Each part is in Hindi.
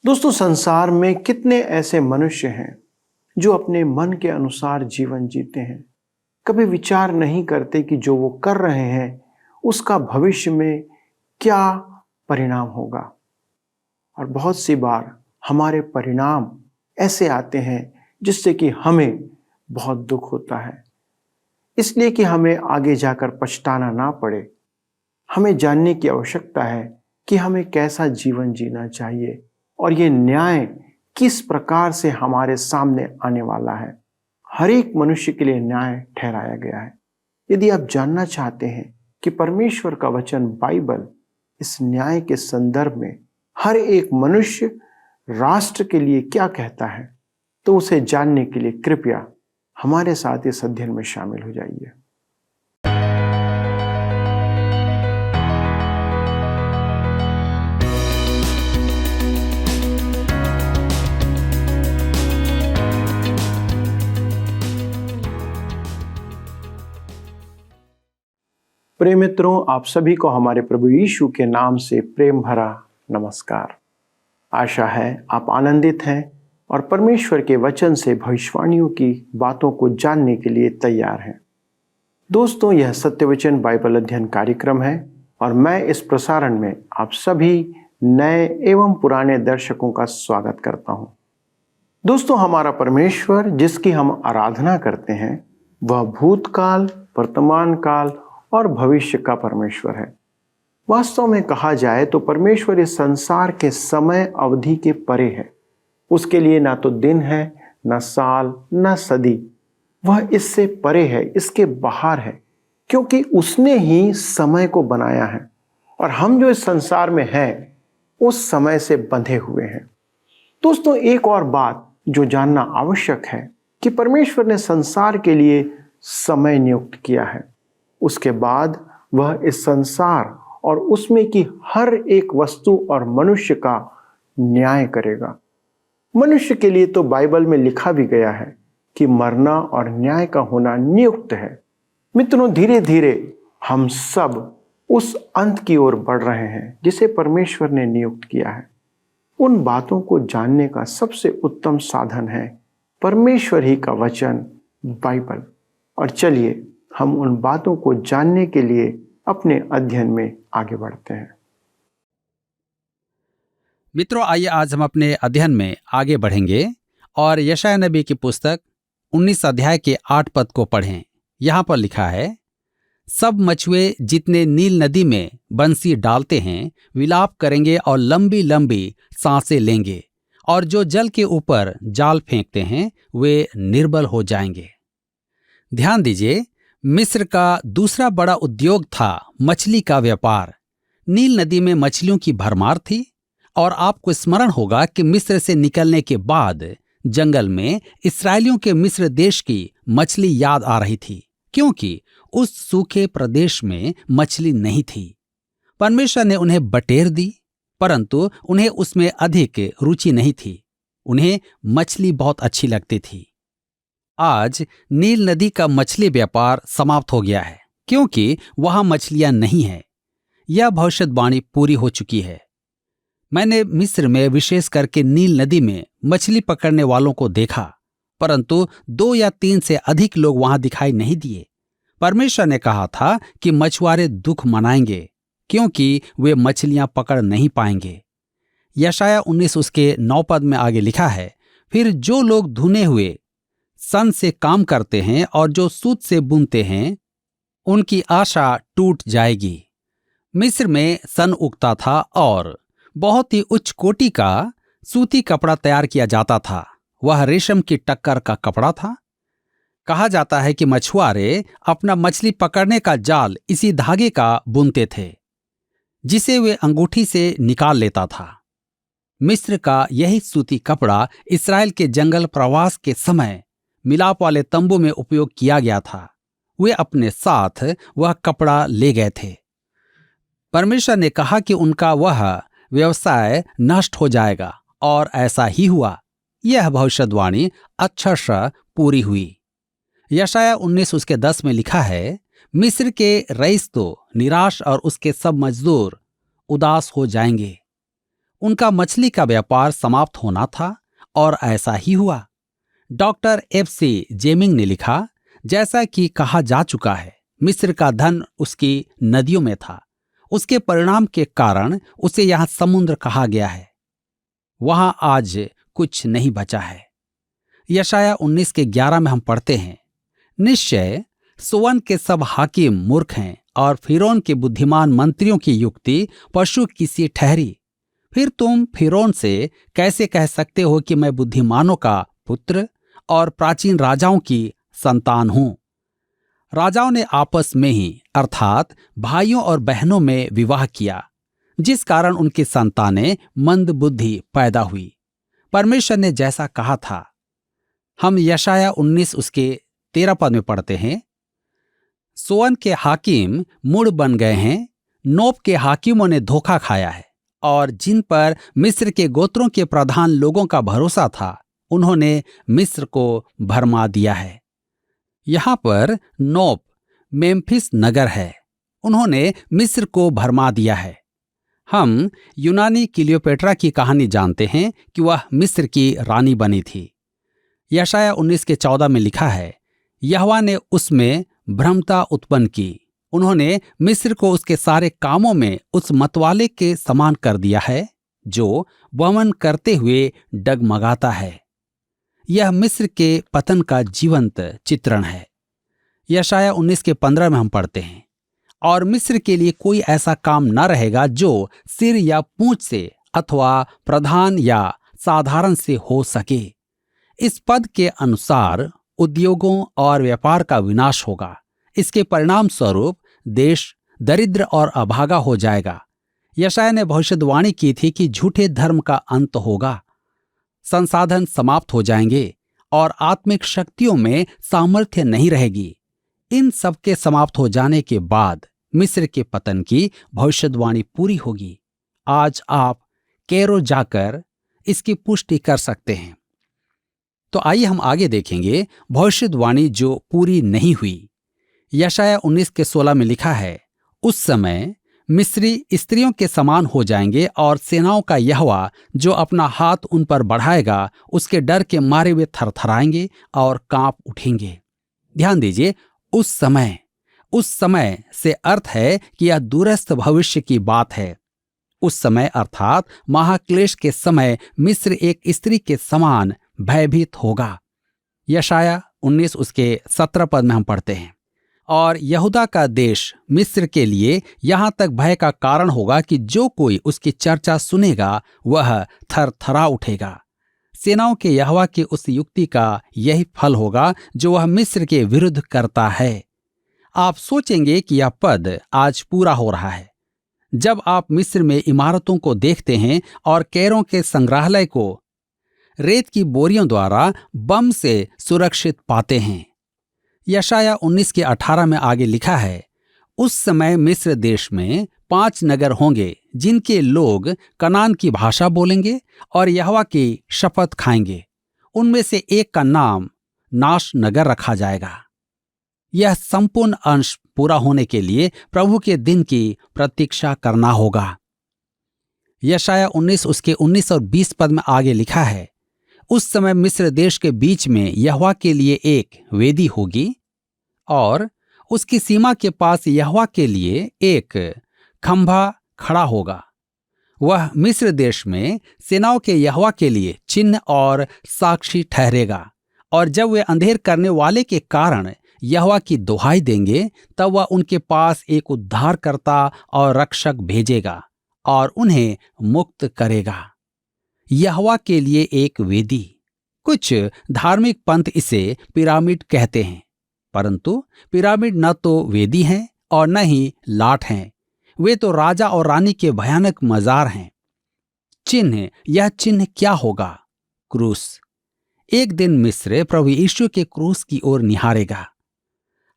दोस्तों, संसार में कितने ऐसे मनुष्य हैं जो अपने मन के अनुसार जीवन जीते हैं। कभी विचार नहीं करते कि जो वो कर रहे हैं उसका भविष्य में क्या परिणाम होगा। और बहुत सी बार हमारे परिणाम ऐसे आते हैं जिससे कि हमें बहुत दुख होता है। इसलिए कि हमें आगे जाकर पछताना ना पड़े, हमें जानने की आवश्यकता है कि हमें कैसा जीवन जीना चाहिए और ये न्याय किस प्रकार से हमारे सामने आने वाला है। हर एक मनुष्य के लिए न्याय ठहराया गया है। यदि आप जानना चाहते हैं कि परमेश्वर का वचन बाइबल इस न्याय के संदर्भ में हर एक मनुष्य राष्ट्र के लिए क्या कहता है, तो उसे जानने के लिए कृपया हमारे साथ इस अध्ययन में शामिल हो जाइए। प्रिय मित्रों, आप सभी को हमारे प्रभु यीशु के नाम से प्रेम भरा नमस्कार। आशा है आप आनंदित हैं और परमेश्वर के वचन से भविष्यवाणियों की बातों को जानने के लिए तैयार हैं। दोस्तों, यह सत्यवचन बाइबल अध्ययन कार्यक्रम है और मैं इस प्रसारण में आप सभी नए एवं पुराने दर्शकों का स्वागत करता हूं। दोस्तों, हमारा परमेश्वर जिसकी हम आराधना करते हैं वह भूतकाल, वर्तमान काल और भविष्य का परमेश्वर है। वास्तव में कहा जाए तो परमेश्वर इस संसार के समय अवधि के परे है। उसके लिए ना तो दिन है, ना साल, ना सदी। वह इससे परे है, इसके बाहर है, क्योंकि उसने ही समय को बनाया है और हम जो इस संसार में हैं उस समय से बंधे हुए हैं। दोस्तों, एक और बात जो जानना आवश्यक है कि परमेश्वर ने संसार के लिए समय नियुक्त किया है। उसके बाद वह इस संसार और उसमें की हर एक वस्तु और मनुष्य का न्याय करेगा। मनुष्य के लिए तो बाइबल में लिखा भी गया है कि मरना और न्याय का होना नियुक्त है। मित्रों, धीरे धीरे हम सब उस अंत की ओर बढ़ रहे हैं जिसे परमेश्वर ने नियुक्त किया है। उन बातों को जानने का सबसे उत्तम साधन है परमेश्वर ही का वचन बाइबल। और चलिए हम उन बातों को जानने के लिए अपने अध्ययन में आगे बढ़ते हैं। मित्रों, आइए आज हम अपने अध्ययन में आगे बढ़ेंगे और यशायाह नबी की पुस्तक 19 अध्याय के 8 पद को पढ़ें। यहाँ पर लिखा है, सब मछुए जितने नील नदी में बंसी डालते हैं विलाप करेंगे और लंबी लंबी सांसें लेंगे, और जो जल के ऊपर जाल फेंकते हैं वे निर्बल हो जाएंगे। ध्यान दीजिए, मिस्र का दूसरा बड़ा उद्योग था मछली का व्यापार। नील नदी में मछलियों की भरमार थी और आपको स्मरण होगा कि मिस्र से निकलने के बाद जंगल में इस्राएलियों के मिस्र देश की मछली याद आ रही थी, क्योंकि उस सूखे प्रदेश में मछली नहीं थी। परमेश्वर ने उन्हें बटेर दी, परंतु उन्हें उसमें अधिक रुचि नहीं थी। उन्हें मछली बहुत अच्छी लगती थी। आज नील नदी का मछली व्यापार समाप्त हो गया है, क्योंकि वहां मछलियां नहीं है। यह भविष्यवाणी पूरी हो चुकी है। मैंने मिस्र में विशेष करके नील नदी में मछली पकड़ने वालों को देखा, परंतु 2 या 3 से अधिक लोग वहां दिखाई नहीं दिए। परमेश्वर ने कहा था कि मछुआरे दुख मनाएंगे क्योंकि वे मछलियां पकड़ नहीं पाएंगे। यशायाह 19 उसके 9 पद में आगे लिखा है, फिर जो लोग धुने हुए सन से काम करते हैं और जो सूत से बुनते हैं उनकी आशा टूट जाएगी। मिस्र में सन उगता था और बहुत ही उच्च कोटि का सूती कपड़ा तैयार किया जाता था। वह रेशम की टक्कर का कपड़ा था। कहा जाता है कि मछुआरे अपना मछली पकड़ने का जाल इसी धागे का बुनते थे, जिसे वे अंगूठी से निकाल लेता था। मिस्र का यही सूती कपड़ा इस्राएल के जंगल प्रवास के समय मिलाप वाले तंबू में उपयोग किया गया था। वे अपने साथ वह कपड़ा ले गए थे। परमेश्वर ने कहा कि उनका वह व्यवसाय नष्ट हो जाएगा, और ऐसा ही हुआ। यह भविष्यवाणी अक्षरशः पूरी हुई। यशायाह 19 उसके 10 में लिखा है, मिस्र के रईस तो निराश और उसके सब मजदूर उदास हो जाएंगे। उनका मछली का व्यापार समाप्त होना था और ऐसा ही हुआ। डॉक्टर FC जेमिंग ने लिखा, जैसा कि कहा जा चुका है, मिस्र का धन उसकी नदियों में था। उसके परिणाम के कारण उसे यहां समुद्र कहा गया है। वहां आज कुछ नहीं बचा है। यशाया 19:11 में हम पढ़ते हैं, निश्चय सोवन के सब हाकिम मूर्ख हैं और फिरौन के बुद्धिमान मंत्रियों की युक्ति पशु की सी ठहरी। फिर तुम फिरौन से कैसे कह सकते हो कि मैं बुद्धिमानों का पुत्र और प्राचीन राजाओं की संतान हूं। राजाओं ने आपस में ही अर्थात भाइयों और बहनों में विवाह किया, जिस कारण उनकी संतानें मंद बुद्धि पैदा हुई। परमेश्वर ने जैसा कहा था। हम यशाया 19:13 में पढ़ते हैं, सोअन के हाकिम मूढ़ बन गए हैं, नोप के हाकिमों ने धोखा खाया है, और जिन पर मिस्र के गोत्रों के प्रधान लोगों का भरोसा था, उन्होंने मिस्र को भरमा दिया है। यहां पर नोप मेम्फिस नगर है। उन्होंने मिस्र को भरमा दिया है। हम यूनानी क्लियोपेट्रा की कहानी जानते हैं कि वह मिस्र की रानी बनी थी। यशाया 19:14 में लिखा है, यहोवा ने उसमें भ्रमता उत्पन्न की। उन्होंने मिस्र को उसके सारे कामों में उस मतवाले के समान कर दिया है जो वमन करते हुए डगमगाता है। यह मिस्र के पतन का जीवंत चित्रण है। यशाया 19:15 में हम पढ़ते हैं, और मिस्र के लिए कोई ऐसा काम न रहेगा जो सिर या पूंछ से अथवा प्रधान या साधारण से हो सके। इस पद के अनुसार उद्योगों और व्यापार का विनाश होगा। इसके परिणाम स्वरूप देश दरिद्र और अभागा हो जाएगा। यशाया ने भविष्यवाणी की थी कि झूठे धर्म का अंत होगा, संसाधन समाप्त हो जाएंगे और आत्मिक शक्तियों में सामर्थ्य नहीं रहेगी। इन सब के समाप्त हो जाने के बाद मिस्र के पतन की भविष्यवाणी पूरी होगी। आज आप कैरो जाकर इसकी पुष्टि कर सकते हैं। तो आइए हम आगे देखेंगे भविष्यवाणी जो पूरी नहीं हुई। यशाया 19:16 में लिखा है, उस समय मिस्री स्त्रियों के समान हो जाएंगे और सेनाओं का यहोवा जो अपना हाथ उन पर बढ़ाएगा, उसके डर के मारे वे थरथराएंगे और कांप उठेंगे। ध्यान दीजिए, उस समय से अर्थ है कि यह दूरस्थ भविष्य की बात है। उस समय अर्थात महाक्लेश के समय मिस्र एक स्त्री के समान भयभीत होगा। यशाया 19:17 में हम पढ़ते हैं, और यहूदा का देश मिस्र के लिए यहां तक भय का कारण होगा कि जो कोई उसकी चर्चा सुनेगा वह थरथरा उठेगा। सेनाओं के यहोवा की उस युक्ति का यही फल होगा जो वह मिस्र के विरुद्ध करता है। आप सोचेंगे कि यह पद आज पूरा हो रहा है। जब आप मिस्र में इमारतों को देखते हैं और कैरों के संग्रहालय को रेत की बोरियों द्वारा बम से सुरक्षित पाते हैं। यशाया 19:18 में आगे लिखा है, उस समय मिस्र देश में 5 नगर होंगे जिनके लोग कनान की भाषा बोलेंगे और यहोवा की शपथ खाएंगे। उनमें से एक का नाम नाश नगर रखा जाएगा। यह संपूर्ण अंश पूरा होने के लिए प्रभु के दिन की प्रतीक्षा करना होगा। यशाया 19 और 20 पद में आगे लिखा है, उस समय मिस्र देश के बीच में यहोवा के लिए एक वेदी होगी और उसकी सीमा के पास यहोवा के लिए एक खंभा खड़ा होगा। वह मिस्र देश में सेनाओं के यहोवा के लिए चिन्ह और साक्षी ठहरेगा, और जब वे अंधेर करने वाले के कारण यहोवा की दुहाई देंगे, तब वह उनके पास एक उद्धारकर्ता और रक्षक भेजेगा और उन्हें मुक्त करेगा। यहोवा के लिए एक वेदी। कुछ धार्मिक पंथ इसे पिरामिड कहते हैं, परंतु पिरामिड न तो वेदी हैं और न ही लाठ हैं। वे तो राजा और रानी के भयानक मजार हैं। चिन्ह, यह चिन्ह क्या होगा? क्रूस। एक दिन मिस्र प्रभु यीशु के क्रूस की ओर निहारेगा।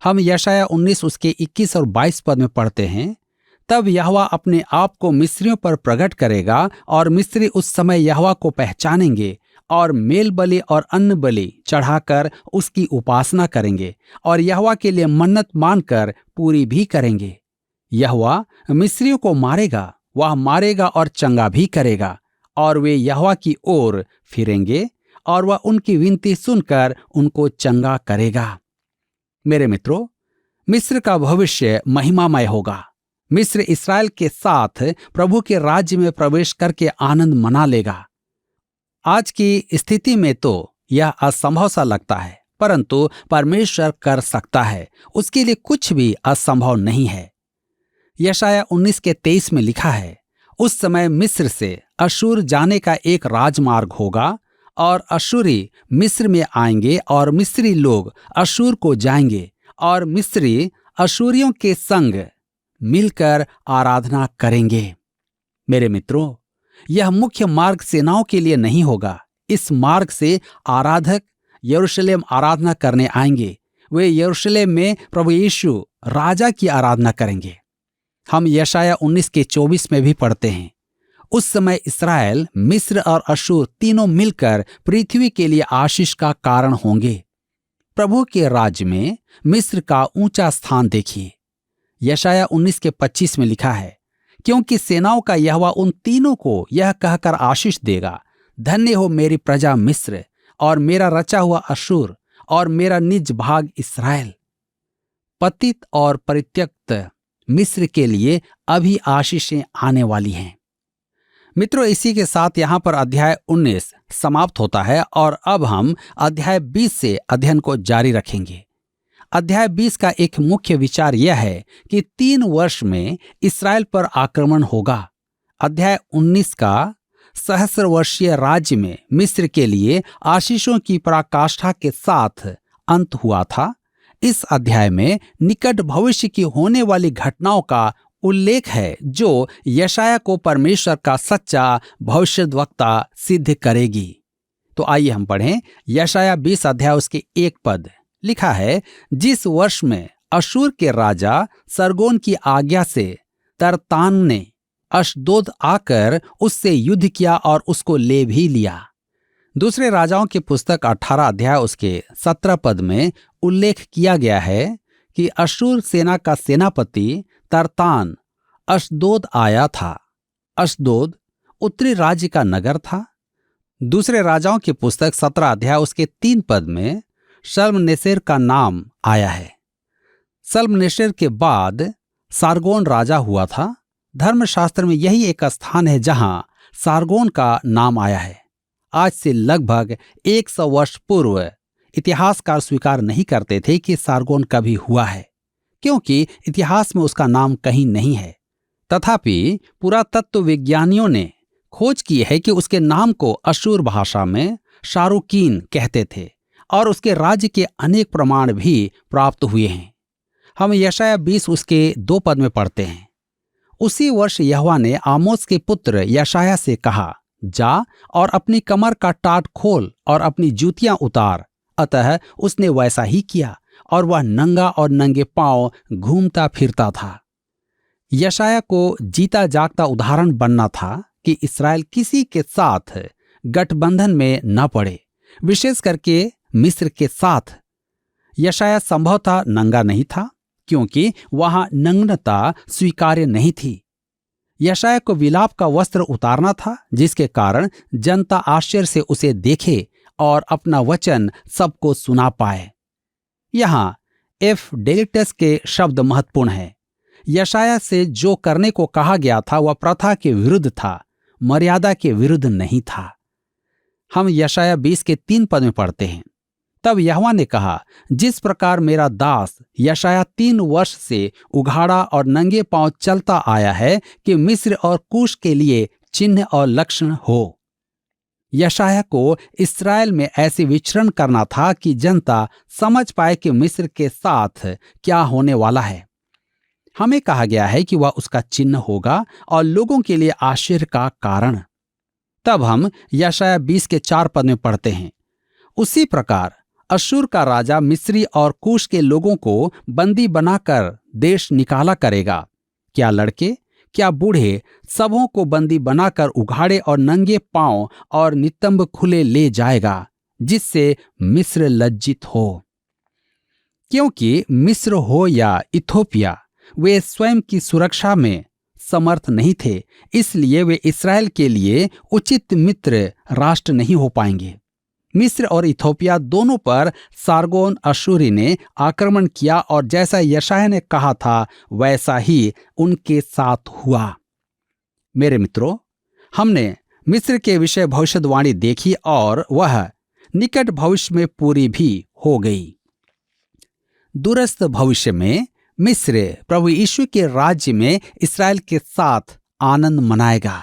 हम यशाया 19 उसके 21 और 22 पद में पढ़ते हैं, तब यहोवा अपने आप को मिस्रियों पर प्रकट करेगा और मिस्री उस समय यहोवा को पहचानेंगे और मेल बलि और अन्न बलि चढ़ाकर उसकी उपासना करेंगे और यहोवा के लिए मन्नत मानकर पूरी भी करेंगे। यहोवा मिस्रियों को मारेगा, वह मारेगा और चंगा भी करेगा और वे यहोवा की ओर फिरेंगे और वह उनकी विनती सुनकर उनको चंगा करेगा। मेरे मित्रों, मिस्र का भविष्य महिमामय होगा। मिस्र इस्राएल के साथ प्रभु के राज्य में प्रवेश करके आनंद मना लेगा। आज की स्थिति में तो यह असंभव सा लगता है, परंतु परमेश्वर कर सकता है। उसके लिए कुछ भी असंभव नहीं है। यशाया 19:23 में लिखा है, उस समय मिस्र से अशूर जाने का एक राजमार्ग होगा और अशूरी मिस्र में आएंगे और मिस्री लोग अशूर को जाएंगे और मिस्री अशूरियों के संग मिलकर आराधना करेंगे। मेरे मित्रों, यह मुख्य मार्ग सेनाओं के लिए नहीं होगा। इस मार्ग से आराधक यरूशलेम आराधना करने आएंगे। वे यरूशलेम में प्रभु यीशु राजा की आराधना करेंगे। हम यशाया 19:24 में भी पढ़ते हैं, उस समय इस्राएल, मिस्र और अशूर तीनों मिलकर पृथ्वी के लिए आशीष का कारण होंगे। प्रभु के राज्य में मिस्र का ऊंचा स्थान देखिए। यशाया 19:25 में लिखा है, क्योंकि सेनाओं का यहोवा उन तीनों को यह कहकर आशीष देगा, धन्य हो मेरी प्रजा मिस्र और मेरा रचा हुआ अशूर और मेरा निज भाग इस्राएल। पतित और परित्यक्त मिस्र के लिए अभी आशीषें आने वाली हैं। मित्रों, इसी के साथ यहाँ पर अध्याय 19 समाप्त होता है और अब हम अध्याय 20 से अध्ययन को जारी रखेंगे। अध्याय 20 का एक मुख्य विचार यह है कि 3 वर्ष में इस्राएल पर आक्रमण होगा। अध्याय 19 का सहस्र वर्षीय राज्य में मिस्र के लिए आशीषों की पराकाष्ठा के साथ अंत हुआ था। इस अध्याय में निकट भविष्य की होने वाली घटनाओं का उल्लेख है जो यशाया को परमेश्वर का सच्चा भविष्यद्वक्ता सिद्ध करेगी। तो आइए हम पढ़ें यशाया 20 अध्याय उसके 1 पद। लिखा है, जिस वर्ष में अशूर के राजा सरगोन की आज्ञा से तरतान ने अशदोद आकर उससे युद्ध किया और उसको ले भी लिया। दूसरे राजाओं की पुस्तक 18 अध्याय उसके 17 पद में उल्लेख किया गया है कि अशूर सेना का सेनापति तरतान अशदोद आया था। अशदोद उत्तरी राज्य का नगर था। दूसरे राजाओं की पुस्तक 17 अध्याय उसके 3 पद में शल्मनेसेर का नाम आया है। शल्मनेसेर के बाद सारगोन राजा हुआ था। धर्मशास्त्र में यही एक स्थान है जहां सारगोन का नाम आया है। आज से लगभग 100 वर्ष पूर्व इतिहासकार स्वीकार नहीं करते थे कि सारगोन कभी हुआ है, क्योंकि इतिहास में उसका नाम कहीं नहीं है। तथापि पुरातत्व विज्ञानियों ने खोज की है कि उसके नाम को अशूर भाषा में शारुकीन कहते थे और उसके राज्य के अनेक प्रमाण भी प्राप्त हुए हैं। हम यशाया 20 उसके 2 पद में पढ़ते हैं, उसी वर्ष यहोवा ने आमोस के पुत्र यशाया से कहा, जा और अपनी कमर का टाट खोल और अपनी जूतियां उतार। अतः उसने वैसा ही किया और वह नंगा और नंगे पांव घूमता फिरता था। यशाया को जीता जागता उदाहरण बनना था कि इस्राएल किसी के साथ गठबंधन में न पड़े, विशेष करके मिस्र के साथ। यशाया संभवतः नंगा नहीं था, क्योंकि वहां नग्नता स्वीकार्य नहीं थी। यशाया को विलाप का वस्त्र उतारना था, जिसके कारण जनता आश्चर्य से उसे देखे और अपना वचन सबको सुना पाए। यहां एफ डेलिटस के शब्द महत्वपूर्ण है। यशाया से जो करने को कहा गया था वह प्रथा के विरुद्ध था, मर्यादा के विरुद्ध नहीं था। हम यशाया 20 के 3 पद में पढ़ते हैं, तब यहोवा ने कहा, जिस प्रकार मेरा दास यशाया 3 वर्ष से उघाड़ा और नंगे पांव चलता आया है कि मिस्र और कूश के लिए चिन्ह और लक्षण हो। यशाया को इस्राएल में ऐसे विचरण करना था कि जनता समझ पाए कि मिस्र के साथ क्या होने वाला है। हमें कहा गया है कि वह उसका चिन्ह होगा और लोगों के लिए आश्चर्य का कारण। तब हम यशाया 20 के 4 पद में पढ़ते हैं, उसी प्रकार अशूर का राजा मिस्री और कूश के लोगों को बंदी बनाकर देश निकाला करेगा। क्या लड़के, क्या बूढ़े, सबों को बंदी बनाकर उघाड़े और नंगे पांव और नितंब खुले ले जाएगा, जिससे मिस्र लज्जित हो। क्योंकि मिस्र हो या इथोपिया, वे स्वयं की सुरक्षा में समर्थ नहीं थे, इसलिए वे इस्राएल के लिए उचित मित्र राष्ट्र नहीं हो पाएंगे। मिस्र और इथोपिया दोनों पर सार्गोन अश्शूरी ने आक्रमण किया और जैसा यशायाह ने कहा था वैसा ही उनके साथ हुआ। मेरे मित्रों, हमने मिस्र के विषय भविष्यवाणी देखी और वह निकट भविष्य में पूरी भी हो गई। दूरस्थ भविष्य में मिस्र प्रभु यीशु के राज्य में इस्राएल के साथ आनंद मनाएगा।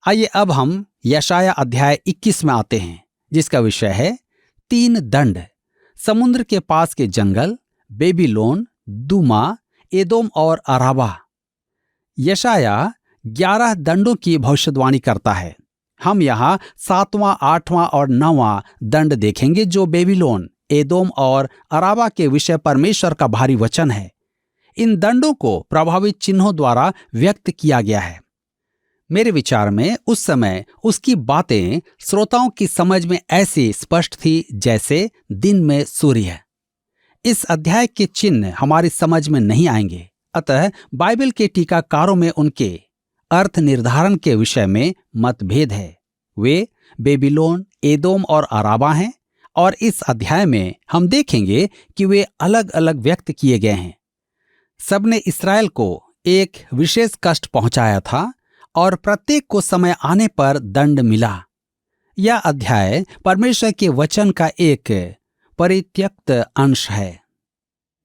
आइए अब हम यशायाह अध्याय 21 में आते हैं, जिसका विषय है 3 दंड। समुद्र के पास के जंगल, बेबीलोन, दूमा, एदोम और अराबा। यशायाह 11 दंडों की भविष्यवाणी करता है। हम यहाँ 7वां, 8वां और 9वां दंड देखेंगे, जो बेबीलोन, एदोम और अराबा के विषय परमेश्वर का भारी वचन है। इन दंडों को प्रभावित चिन्हों द्वारा व्यक्त किया गया है। मेरे विचार में उस समय उसकी बातें श्रोताओं की समझ में ऐसी स्पष्ट थी जैसे दिन में सूर्य है। इस अध्याय के चिन्ह हमारी समझ में नहीं आएंगे, अतः बाइबल के टीकाकारों में उनके अर्थ निर्धारण के विषय में मतभेद है। वे बेबीलोन, एदोम और अराबा हैं और इस अध्याय में हम देखेंगे कि वे अलग अलग व्यक्त किए गए हैं। सबने इस्राएल को एक विशेष कष्ट पहुंचाया था और प्रत्येक को समय आने पर दंड मिला। यह अध्याय परमेश्वर के वचन का एक परित्यक्त अंश है।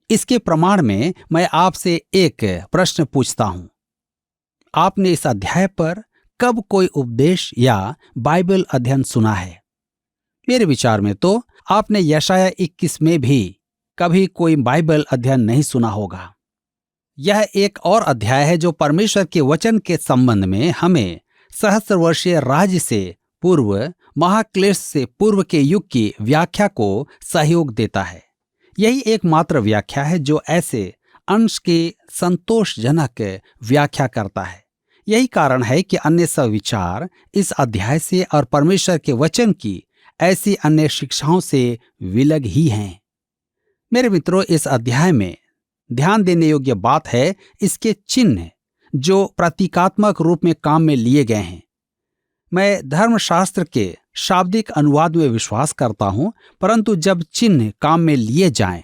इसके प्रमाण में मैं आपसे एक प्रश्न पूछता हूं। आपने इस अध्याय पर कब कोई उपदेश या बाइबल अध्ययन सुना है? मेरे विचार में तो आपने यशायाह 21 में भी कभी कोई बाइबल अध्ययन नहीं सुना होगा। यह एक और अध्याय है जो परमेश्वर के वचन के संबंध में हमें सहस्र वर्षीय राज्य से पूर्व, महाक्लेश से पूर्व के युग की व्याख्या को सहयोग देता है। यही एकमात्र व्याख्या है जो ऐसे अंश की संतोषजनक व्याख्या करता है। यही कारण है कि अन्य सब विचार इस अध्याय से और परमेश्वर के वचन की ऐसी अन्य शिक्षाओं से विलग ही हैं। मेरे मित्रों, इस अध्याय में ध्यान देने योग्य बात है इसके चिन्ह जो प्रतीकात्मक रूप में काम में लिए गए हैं। मैं धर्मशास्त्र के शाब्दिक अनुवाद में विश्वास करता हूं, परंतु जब चिन्ह काम में लिए जाएं,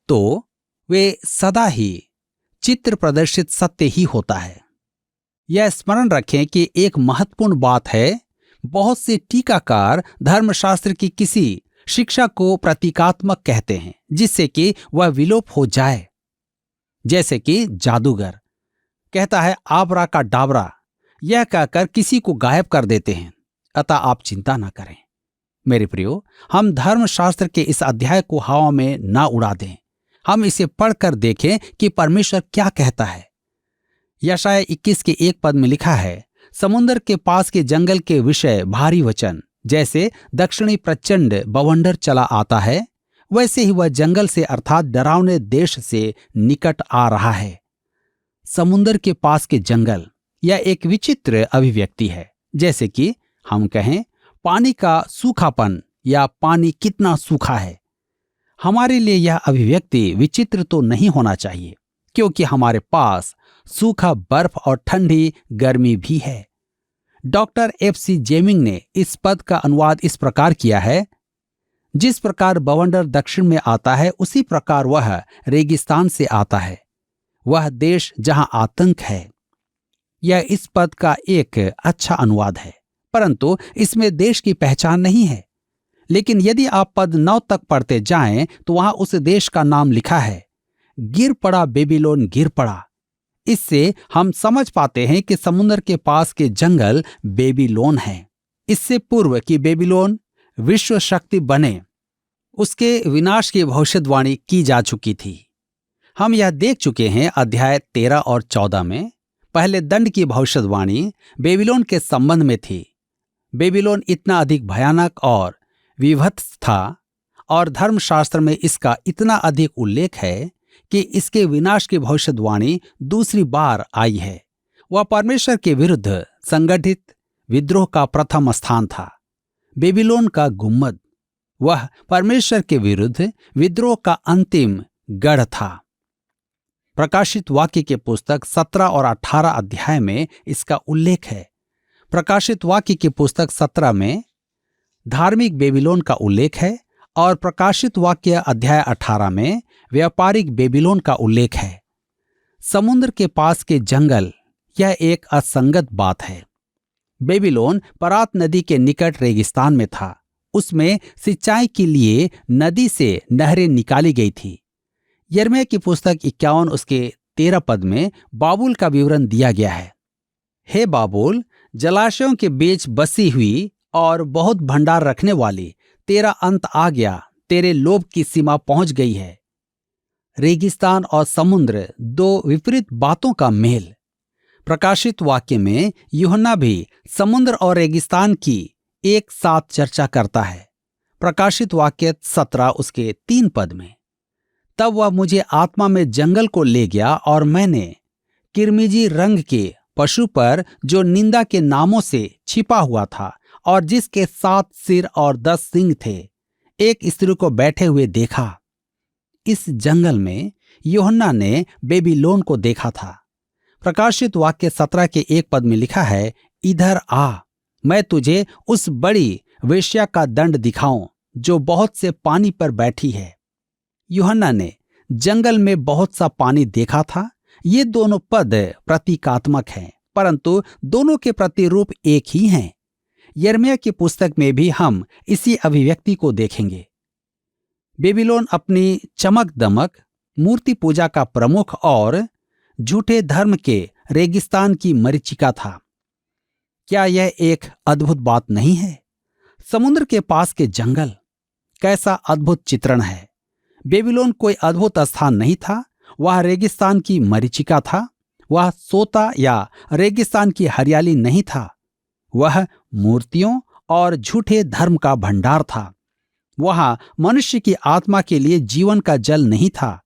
तो वे सदा ही चित्र प्रदर्शित सत्य ही होता है। यह स्मरण रखें कि एक महत्वपूर्ण बात है, बहुत से टीकाकार धर्मशास्त्र की किसी शिक्षा को प्रतीकात्मक कहते हैं जिससे कि वह विलोप हो जाए। जैसे कि जादूगर कहता है आबरा का डाबरा, यह कहकर किसी को गायब कर देते हैं। अतः आप चिंता ना करें। मेरे प्रियो, हम धर्मशास्त्र के इस अध्याय को हवा में ना उड़ा दें। हम इसे पढ़कर देखें कि परमेश्वर क्या कहता है। यशायाह 21 के 1 पद में लिखा है, समुद्र के पास के जंगल के विषय भारी वचन, जैसे दक्षिणी प्रचंड बवंडर चला आता है, वैसे ही वह जंगल से अर्थात डरावने देश से निकट आ रहा है। समुद्र के पास के जंगल, यह एक विचित्र अभिव्यक्ति है। जैसे कि हम कहें पानी का सूखापन या पानी कितना सूखा है। हमारे लिए यह अभिव्यक्ति विचित्र तो नहीं होना चाहिए, क्योंकि हमारे पास सूखा बर्फ और ठंडी गर्मी भी है। Doctor F.C. जेमिंग ने इस पद का अनुवाद इस प्रकार किया है, जिस प्रकार बवंडर दक्षिण में आता है उसी प्रकार वह रेगिस्तान से आता है, वह देश जहां आतंक है। यह इस पद का एक अच्छा अनुवाद है, परंतु इसमें देश की पहचान नहीं है। लेकिन यदि आप पद 9 तक पढ़ते जाएं तो वहां उस देश का नाम लिखा है, गिर पड़ा बेबीलोन गिर पड़ा। इससे हम समझ पाते हैं कि समुद्र के पास के जंगल बेबीलोन है। इससे पूर्व कि बेबीलोन विश्व शक्ति बने, उसके विनाश की भविष्यवाणी की जा चुकी थी। हम यह देख चुके हैं अध्याय 13 और 14 में। पहले दंड की भविष्यवाणी बेबीलोन के संबंध में थी। बेबीलोन इतना अधिक भयानक और विभत्स था और धर्मशास्त्र में इसका इतना अधिक उल्लेख है कि इसके विनाश की भविष्यवाणी दूसरी बार आई है। वह परमेश्वर के विरुद्ध संगठित विद्रोह का प्रथम स्थान था। बेबीलोन का गुम्मद, वह परमेश्वर के विरुद्ध विद्रोह का अंतिम गढ़ था। प्रकाशित वाक्य के पुस्तक 17 और 18 अध्याय में इसका उल्लेख है। प्रकाशित वाक्य की पुस्तक 17 में धार्मिक बेबीलोन का उल्लेख है और प्रकाशित वाक्य अध्याय 18 में व्यापारिक बेबीलोन का उल्लेख है। समुद्र के पास के जंगल, यह एक असंगत बात है। बेबीलोन परात नदी के निकट रेगिस्तान में था। उसमें सिंचाई के लिए नदी से नहरें निकाली गई थी। यिर्मयाह की पुस्तक 51 उसके 13 पद में बाबुल का विवरण दिया गया है। हे बाबुल, जलाशयों के बीच बसी हुई और बहुत भंडार रखने वाली, तेरा अंत आ गया, तेरे लोभ की सीमा पहुंच गई है। रेगिस्तान और समुद्र, दो विपरीत बातों का मेल। प्रकाशित वाक्य में यूहन्ना भी समुद्र और रेगिस्तान की एक साथ चर्चा करता है। प्रकाशित वाक्य 17 उसके 3 पद में, तब वह मुझे आत्मा में जंगल को ले गया और मैंने किरमिजी रंग के पशु पर, जो निंदा के नामों से छिपा हुआ था और जिसके 7 सिर और 10 सींग थे, एक स्त्री को बैठे हुए देखा। इस जंगल में यूहन्ना ने बेबीलोन को देखा था। प्रकाशित वाक्य 17 के 1 पद में लिखा है, इधर आ, मैं तुझे उस बड़ी वेश्या का दंड दिखाऊं जो बहुत से पानी पर बैठी है। यूहन्ना ने जंगल में बहुत सा पानी देखा था। ये दोनों पद प्रतीकात्मक हैं, परंतु दोनों के प्रतिरूप एक ही हैं। यिर्मयाह की पुस्तक में भी हम इसी अभिव्यक्ति को देखेंगे। बेबीलोन अपनी चमक दमक, मूर्ति पूजा का प्रमुख और झूठे धर्म के रेगिस्तान की मरीचिका था। क्या यह एक अद्भुत बात नहीं है? समुद्र के पास के जंगल, कैसा अद्भुत चित्रण है। बेबीलोन कोई अद्भुत स्थान नहीं था, वह रेगिस्तान की मरीचिका था। वह सोता या रेगिस्तान की हरियाली नहीं था, वह मूर्तियों और झूठे धर्म का भंडार था। वहां मनुष्य की आत्मा के लिए जीवन का जल नहीं था।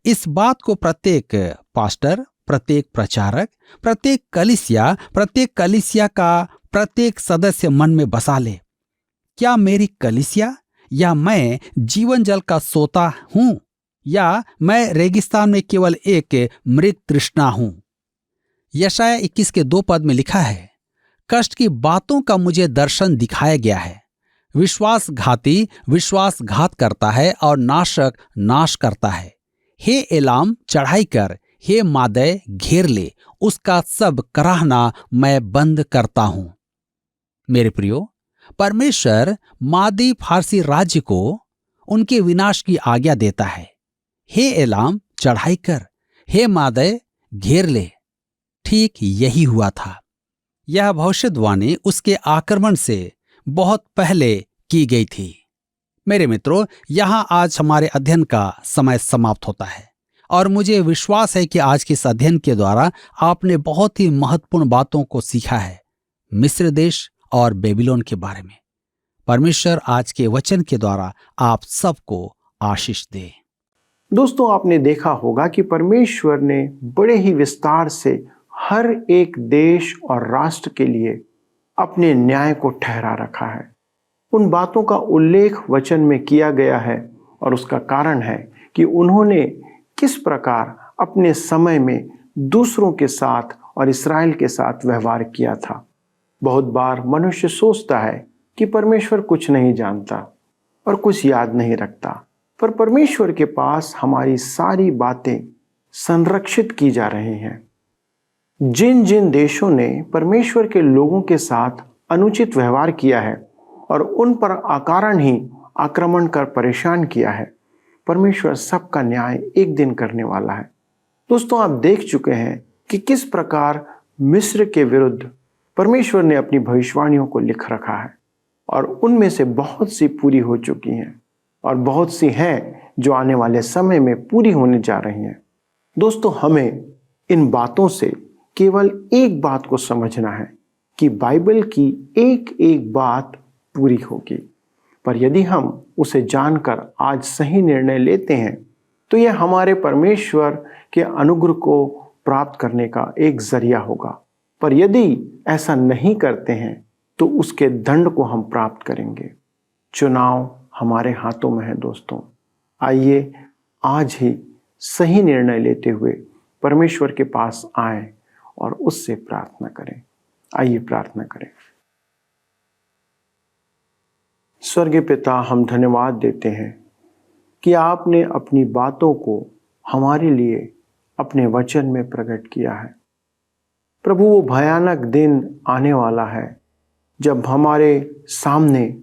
इस बात को प्रत्येक पास्टर, प्रत्येक प्रचारक, प्रत्येक कलीसिया का प्रत्येक सदस्य मन में बसा ले। क्या मेरी कलीसिया या मैं जीवन जल का सोता हूं, या मैं रेगिस्तान में केवल एक मृत तृष्णा हूं? यशायाह 21 के 2 पद में लिखा है, कष्ट की बातों का मुझे दर्शन दिखाया गया है। विश्वासघाती विश्वासघात करता है और नाशक नाश करता है। हे एलाम, चढ़ाई कर, हे मादै, घेर ले, उसका सब कराहना मैं बंद करता हूं। मेरे प्रियो, परमेश्वर मादी फारसी राज्य को उनके विनाश की आज्ञा देता है। हे एलाम, चढ़ाई कर, हे मादै, घेर ले। ठीक यही हुआ था। यह भविष्यवाणी उसके आक्रमण से बहुत पहले की गई थी। मेरे मित्रों, यहां आज हमारे अध्ययन का समय समाप्त होता है और मुझे विश्वास है कि आज के इस अध्ययन के द्वारा आपने बहुत ही महत्वपूर्ण बातों को सीखा है मिस्र देश और बेबीलोन के बारे में। परमेश्वर आज के वचन के द्वारा आप सबको आशीष दे। दोस्तों, आपने देखा होगा कि परमेश्वर ने बड़े ही विस्तार से हर एक देश और राष्ट्र के लिए अपने न्याय को ठहरा रखा है। उन बातों का उल्लेख वचन में किया गया है और उसका कारण है कि उन्होंने किस प्रकार अपने समय में दूसरों के साथ और इस्राएल के साथ व्यवहार किया था। बहुत बार मनुष्य सोचता है कि परमेश्वर कुछ नहीं जानता और कुछ याद नहीं रखता, पर परमेश्वर के पास हमारी सारी बातें संरक्षित की जा रही हैं। जिन जिन देशों ने परमेश्वर के लोगों के साथ अनुचित व्यवहार किया है और उन पर अकारण ही आक्रमण कर परेशान किया है, परमेश्वर सबका न्याय एक दिन करने वाला है। दोस्तों, आप देख चुके हैं कि किस प्रकार मिस्र के विरुद्ध परमेश्वर ने अपनी भविष्यवाणियों को लिख रखा है और उनमें से बहुत सी पूरी हो चुकी हैं और बहुत सी हैं जो आने वाले समय में पूरी होने जा रही हैं। दोस्तों, हमें इन बातों से केवल एक बात को समझना है कि बाइबल की एक एक बात पूरी होगी, पर यदि हम उसे जानकर आज सही निर्णय लेते हैं तो यह हमारे परमेश्वर के अनुग्रह को प्राप्त करने का एक जरिया होगा। पर यदि ऐसा नहीं करते हैं तो उसके दंड को हम प्राप्त करेंगे। चुनाव हमारे हाथों में है। दोस्तों, आइए आज ही सही निर्णय लेते हुए परमेश्वर के पास आएं और उससे प्रार्थना करें। आइए प्रार्थना करें। स्वर्गीय पिता, हम धन्यवाद देते हैं कि आपने अपनी बातों को हमारे लिए अपने वचन में प्रकट किया है। प्रभु, वो भयानक दिन आने वाला है जब हमारे सामने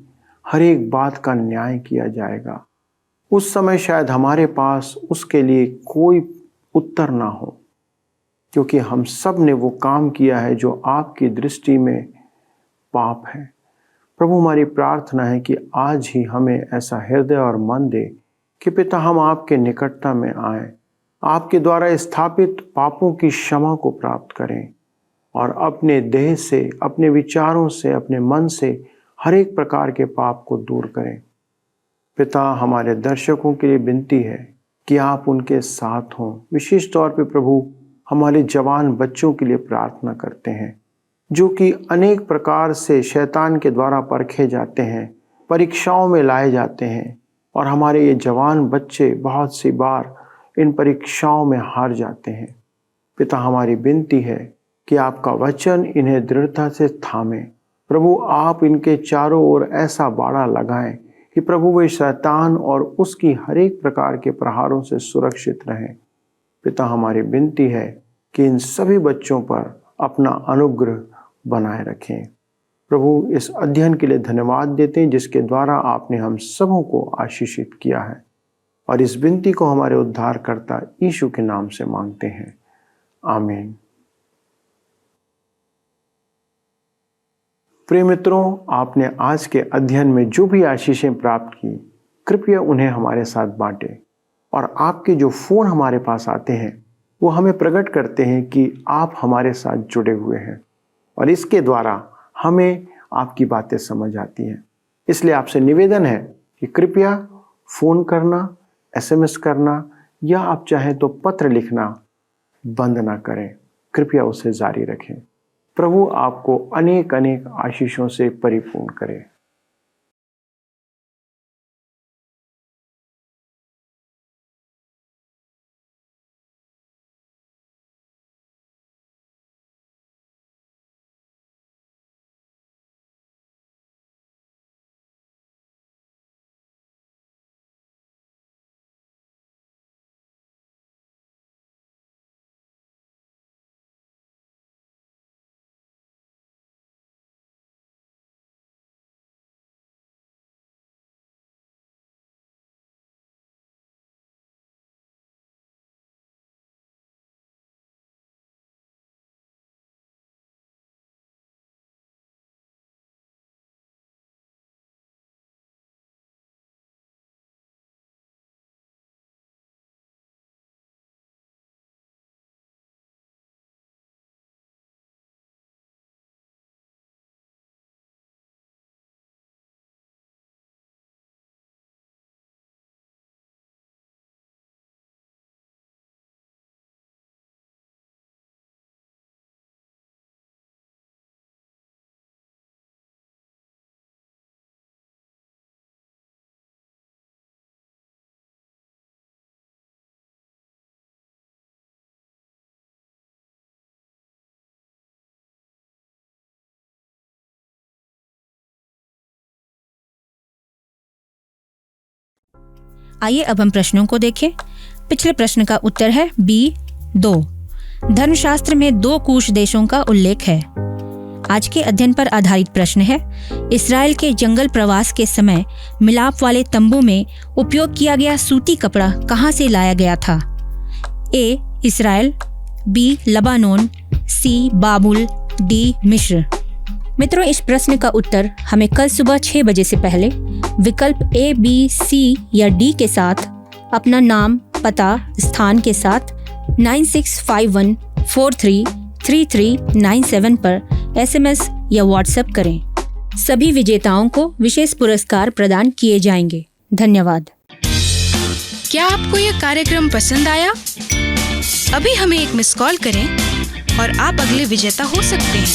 हर एक बात का न्याय किया जाएगा। उस समय शायद हमारे पास उसके लिए कोई उत्तर ना हो, क्योंकि हम सब ने वो काम किया है जो आपकी दृष्टि में पाप है। प्रभु, हमारी प्रार्थना है कि आज ही हमें ऐसा हृदय और मन दे कि पिता, हम आपके निकटता में आएं, आपके द्वारा स्थापित पापों की क्षमा को प्राप्त करें और अपने देह से, अपने विचारों से, अपने मन से हर एक प्रकार के पाप को दूर करें। पिता, हमारे दर्शकों के लिए विनती है कि आप उनके साथ हों। विशेष तौर पे प्रभु, हमारे जवान बच्चों के लिए प्रार्थना करते हैं जो कि अनेक प्रकार से शैतान के द्वारा परखे जाते हैं, परीक्षाओं में लाए जाते हैं और हमारे ये जवान बच्चे बहुत सी बार इन परीक्षाओं में हार जाते हैं। पिता, हमारी विनती है कि आपका वचन इन्हें दृढ़ता से थामे। प्रभु, आप इनके चारों ओर ऐसा बाड़ा लगाएं कि प्रभु वे शैतान और उसकी हर एक प्रकार के प्रहारों से सुरक्षित रहें। पिता, हमारी विनती है कि इन सभी बच्चों पर अपना अनुग्रह बनाए रखें। प्रभु, इस अध्ययन के लिए धन्यवाद देते हैं जिसके द्वारा आपने हम सबों को आशीषित किया है, और इस विनती को हमारे उद्धारकर्ता यीशु के नाम से मांगते हैं, आमीन। प्रिय मित्रों, आपने आज के अध्ययन में जो भी आशीषें प्राप्त की, कृपया उन्हें हमारे साथ बांटें। और आपके जो फ़ोन हमारे पास आते हैं वो हमें प्रकट करते हैं कि आप हमारे साथ जुड़े हुए हैं, और इसके द्वारा हमें आपकी बातें समझ आती हैं। इसलिए आपसे निवेदन है कि कृपया फ़ोन करना, SMS करना या आप चाहें तो पत्र लिखना बंद ना करें। कृपया उसे जारी रखें। प्रभु आपको अनेक अनेक आशीषों से परिपूर्ण करे। आइए अब हम प्रश्नों को देखें। पिछले प्रश्न का उत्तर है B2। धर्मशास्त्र में 2 कूश देशों का उल्लेख है। आज के अध्ययन पर आधारित प्रश्न है, इस्राएल के जंगल प्रवास के समय मिलाप वाले तंबू में उपयोग किया गया सूती कपड़ा कहाँ से लाया गया था? A. Israel, B. Lebanon, C. Babul, D. मिस्र। मित्रों, इस प्रश्न का उत्तर हमें कल सुबह 6 बजे से पहले विकल्प A, B, C या D के साथ अपना नाम, पता, स्थान के साथ 9651433397 पर SMS या WhatsApp करें। सभी विजेताओं को विशेष पुरस्कार प्रदान किए जाएंगे। धन्यवाद। क्या आपको यह कार्यक्रम पसंद आया? अभी हमें एक मिस कॉल करें और आप अगले विजेता हो सकते हैं।